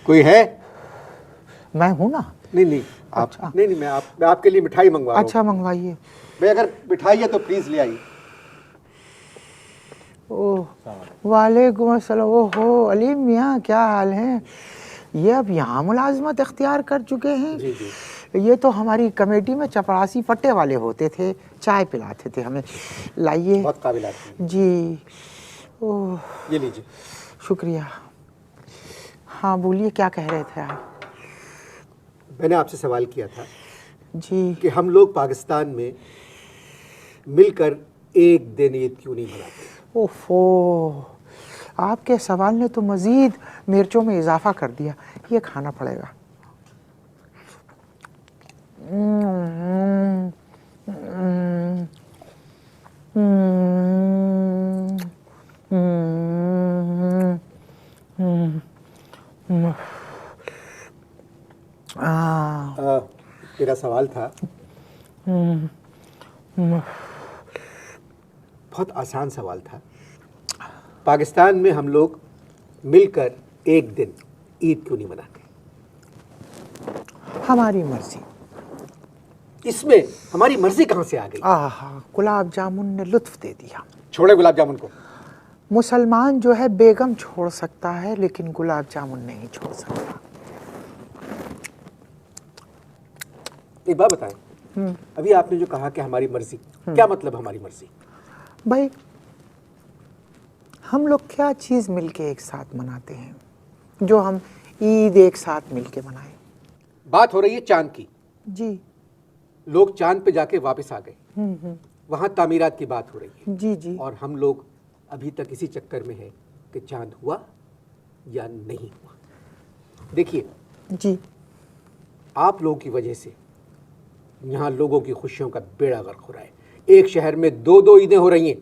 کوئی ہے؟ میں ہوں نا. نہیں آپ نہیں میں آپ کے لیے مٹھائی منگوا رہا ہوں. اچھا منگوائیے. بھائی اگر مٹھائی ہے تو پلیز لے آئیے. وعلیکم السلام. اوہو علیم میاں کیا حال ہیں؟ یہ اب یہاں ملازمت اختیار کر چکے ہیں. جی جی. یہ تو ہماری کمیٹی میں چپراسی پٹے والے ہوتے تھے، چائے پلاتے تھے ہمیں. لائیے. بہت قابل آدمی. جی. اوہ یہ لیجیے. شکریہ. ہاں بولیے کیا کہہ رہے تھے آپ؟ میں نے آپ سے سوال کیا تھا جی کہ ہم لوگ پاکستان میں مل کر ایک دن عید کیوں نہیں مناتے؟ اوفو، آپ کے سوال نے تو مزید مرچوں میں اضافہ کر دیا. یہ کھانا پڑے گا. میرا سوال تھا، بہت آسان سوال تھا. پاکستان میں ہم لوگ مل کر ایک دن عید کیوں نہیں مناتے؟ ہماری مرضی. اس میں ہماری مرضی کہاں سے آ گئی؟ گلاب جامن نے لطف دے دیا. چھوڑے گلاب جامن کو. مسلمان جو ہے بیگم چھوڑ سکتا ہے لیکن گلاب جامن نہیں چھوڑ سکتا. ایک بات بتائیں، ابھی آپ نے جو کہا کہ ہماری مرضی، کیا مطلب ہماری مرضی؟ بھائی ہم لوگ کیا چیز مل کے ایک ساتھ مناتے ہیں جو ہم عید ایک ساتھ مل کے منائیں؟ بات ہو رہی ہے چاند کی. جی. لوگ چاند پہ جا کے واپس آ گئے، وہاں تعمیرات کی بات ہو رہی ہے. جی جی. اور ہم لوگ ابھی تک اسی چکر میں ہیں کہ چاند ہوا یا نہیں ہوا. دیکھیے جی. آپ لوگوں کی وجہ سے یہاں لوگوں کی خوشیوں کا بیڑا غرق ہو رہا ہے. ایک شہر میں دو عیدیں ہو رہی ہیں.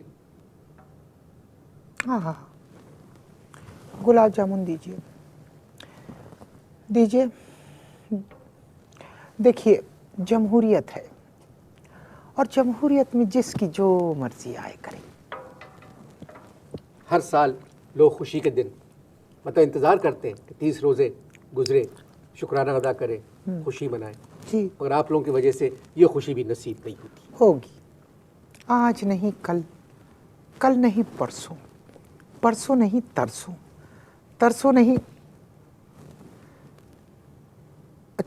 ہاں گلاب جامن دیجیے. دیکھیے جمہوریت ہے اور جمہوریت میں جس کی جو مرضی آئے کرے. ہر سال لوگ خوشی کے دن مطلب انتظار کرتے ہیں کہ 30 روزے گزرے، شکرانہ ادا کریں، خوشی منائیں. جی. مگر آپ لوگوں کی وجہ سے یہ خوشی بھی نصیب نہیں ہوتی. ہوگی. آج نہیں کل، کل نہیں پرسوں، پرسوں نہیں ترسوں، ترسوں نہیں.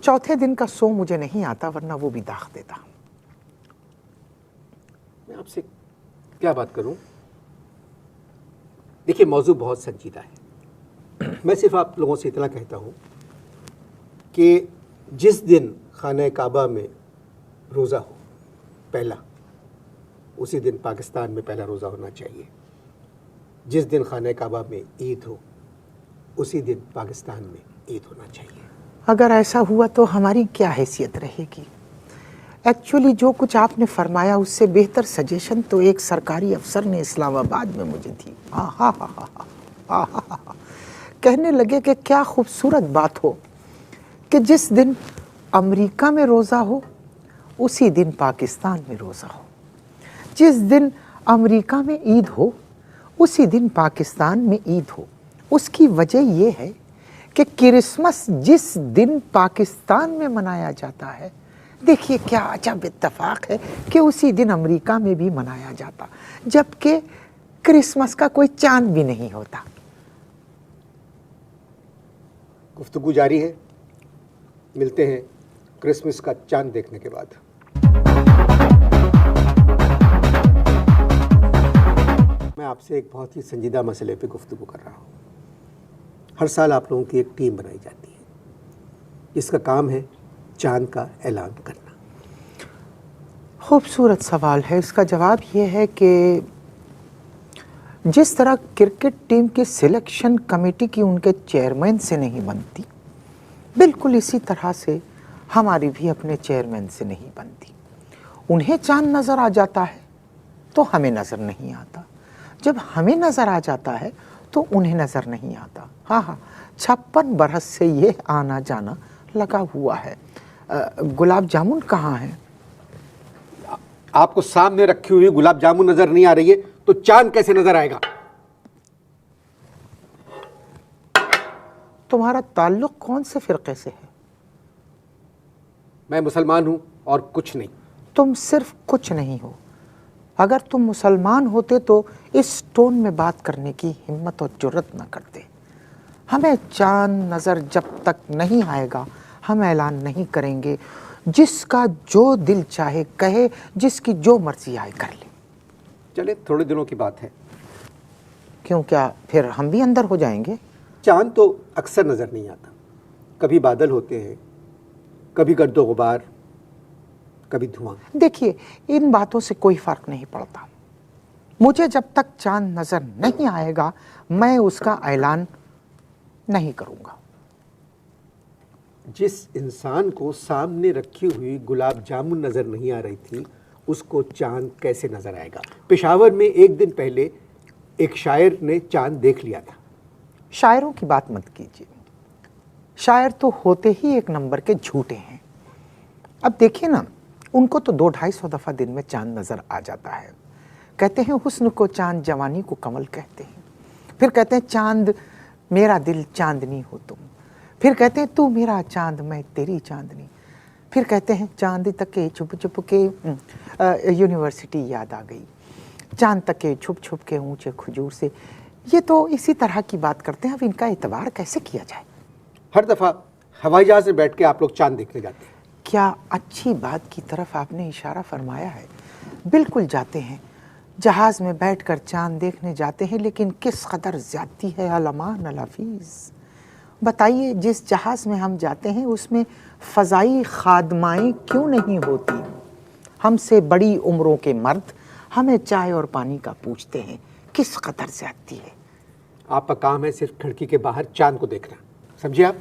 چوتھے دن کا سو مجھے نہیں آتا ورنہ وہ بھی داغ دیتا. میں آپ سے کیا بات کروں؟ دیکھیے موضوع بہت سنجیدہ ہے. میں صرف آپ لوگوں سے اتنا کہتا ہوں کہ جس دن خانہ کعبہ میں روزہ ہو پہلا، اسی دن پاکستان میں پہلا روزہ ہونا چاہیے. جس دن خانہ کعبہ میں عید ہو اسی دن پاکستان میں عید ہونا چاہیے. اگر ایسا ہوا تو ہماری کیا حیثیت رہے گی؟ ایکچولی جو کچھ آپ نے فرمایا اس سے بہتر سجیشن تو ایک سرکاری افسر نے اسلام آباد میں مجھے دی. کہنے لگے کہ کیا خوبصورت بات ہو کہ جس دن امریکہ میں روزہ ہو اسی دن پاکستان میں روزہ ہو. جس دن امریکہ میں عید ہو اسی دن پاکستان میں عید ہو. اس کی وجہ یہ ہے کہ کرسمس جس دن پاکستان میں منایا جاتا ہے، دیکھیے کیا عجب اتفاق ہے کہ اسی دن امریکہ میں بھی منایا جاتا جبکہ کرسمس کا کوئی چاند بھی نہیں ہوتا. گفتگو جاری ہے، ملتے ہیں کرسمس کا چاند دیکھنے کے بعد. میں آپ سے ایک بہت ہی سنجیدہ مسئلے پہ گفتگو کر رہا ہوں. ہر سال آپ لوگوں کی ایک ٹیم بنائی جاتی ہے جس کا کام ہے چاند کا اعلان کرنا. خوبصورت سوال ہے. اس کا جواب یہ ہے کہ جس طرح کرکٹ ٹیم کی سلیکشن کمیٹی کی ان کے چیئرمین سے نہیں بنتی، بالکل اسی طرح سے ہماری بھی اپنے چیئرمین سے نہیں بنتی. انہیں چاند نظر آ جاتا ہے تو ہمیں نظر نہیں آتا، جب ہمیں نظر آ جاتا ہے تو انہیں نظر نہیں آتا. 56 برس سے یہ آنا جانا لگا ہوا ہے. گلاب جامن کہاں ہیں؟ آپ کو سامنے رکھی ہوئی گلاب جامن نظر نہیں آ رہی ہے تو چاند کیسے نظر آئے گا؟ تمہارا تعلق کون سے فرقے سے ہے؟ میں مسلمان ہوں اور کچھ نہیں. تم صرف کچھ نہیں ہو. اگر تم مسلمان ہوتے تو اس ٹون میں بات کرنے کی ہمت اور جرت نہ کرتے. ہمیں چاند نظر جب تک نہیں آئے گا ہم اعلان نہیں کریں گے. جس کا جو دل چاہے کہے, جس کی جو مرضی آئے کر لے. چلے تھوڑے دنوں کی بات ہے. کیوں, کیا پھر ہم بھی اندر ہو جائیں گے؟ چاند تو اکثر نظر نہیں آتا. کبھی بادل ہوتے ہیں, کبھی گرد و غبار, کبھی دھواں. دیکھیے, ان باتوں سے کوئی فرق نہیں پڑتا. مجھے جب تک چاند نظر نہیں آئے گا میں اس کا اعلان نہیں کروں گا. جس انسان کو سامنے رکھی ہوئی گلاب جامن نظر نہیں آ رہی تھی اس کو چاند کیسے نظر آئے گا؟ پشاور میں ایک دن پہلے ایک شاعر نے چاند دیکھ لیا تھا. شاعروں کی بات مت کیجیے. شاعر تو ہوتے ہی ایک نمبر کے جھوٹے ہیں. اب دیکھیے نا, ان کو تو 200-250 دفعہ دن میں چاند نظر آ جاتا ہے. کہتے ہیں حسن کو چاند, جوانی کو کمل کہتے ہیں. پھر کہتے ہیں چاند میرا دل چاندنی ہو تم. پھر کہتے ہیں تو میرا چاند میں تیری چاندنی. پھر کہتے ہیں چاند تکے چھپ چھپ کے یونیورسٹی یاد آ گئی. چاند تکے چھپ چھپ کے اونچے کھجور سے. یہ تو اسی طرح کی بات کرتے ہیں. اب ان کا اعتبار کیسے کیا جائے؟ ہر دفعہ ہوائی جہاز میں بیٹھ کے آپ لوگ چاند دیکھنے جاتے ہیں. کیا اچھی بات کی طرف آپ نے اشارہ فرمایا ہے. بالکل جاتے ہیں, جہاز میں بیٹھ کر چاند دیکھنے جاتے ہیں. لیکن کس قدر زیادتی ہے علمان الحفیظ. بتائیے, جس جہاز میں ہم جاتے ہیں اس میں فضائی خادمائیں کیوں نہیں ہوتی؟ ہم سے بڑی عمروں کے مرد ہمیں چائے اور پانی کا پوچھتے ہیں. کس قدر زیادتی ہے. آپ کا کام ہے صرف کھڑکی کے باہر چاند کو دیکھنا, سمجھے آپ؟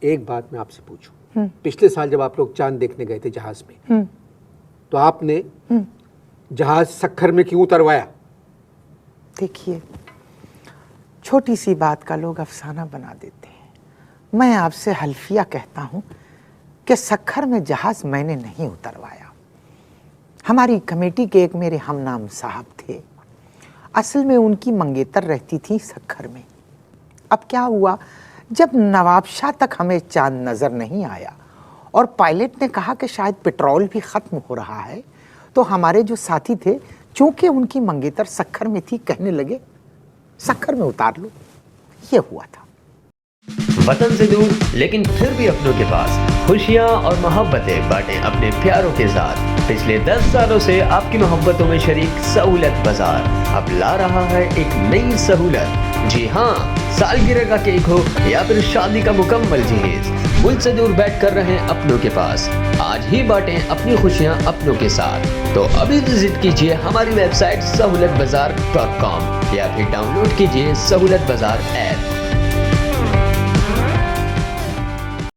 ایک بات میں آپ سے پوچھوں, پچھلے سال جب آپ لوگ چاند دیکھنے گئے تھے جہاز میں تو آپ نے جہاز سکھر میں کیوں اتروایا؟ دیکھیے, چھوٹی سی بات کا لوگ افسانہ بنا دیتے ہیں. میں آپ سے حلفیہ کہتا ہوں کہ سکھر میں جہاز میں نے نہیں اتروایا. ہماری کمیٹی کے ایک میرے ہم نام صاحب تھے. اصل میں ان کی منگیتر رہتی تھی سکھر میں. اب کیا ہوا, جب نواب شاہ تک ہمیں چاند نظر نہیں آیا اور پائلٹ نے کہا کہ شاید پیٹرول بھی ختم ہو رہا ہے, تو ہمارے جو ساتھی تھے چونکہ ان کی منگیتر سکھر میں تھی کہنے لگے سکھر میں اتار لو. یہ ہوا تھا. وطن سے دور لیکن پھر بھی اپنوں کے پاس خوشیاں اور محبتیں بانٹیں اپنے پیاروں کے ساتھ. پچھلے 10 سالوں سے آپ کی محبتوں میں شریک سہولت بازار اب لا رہا ہے ایک نئی سہولت. جی ہاں, سالگرہ کا کیک ہو یا پھر شادی کا مکمل جہیز, ملک سے دور بیٹھ کر رہیں اپنوں کے پاس. آج ہی بانٹیں اپنی خوشیاں اپنوں کے ساتھ. تو ابھی وزٹ کیجیے ہماری ویب سائٹ sahulatbazaar.com یا پھر ڈاؤن لوڈ کیجیے سہولت بازار ایپ.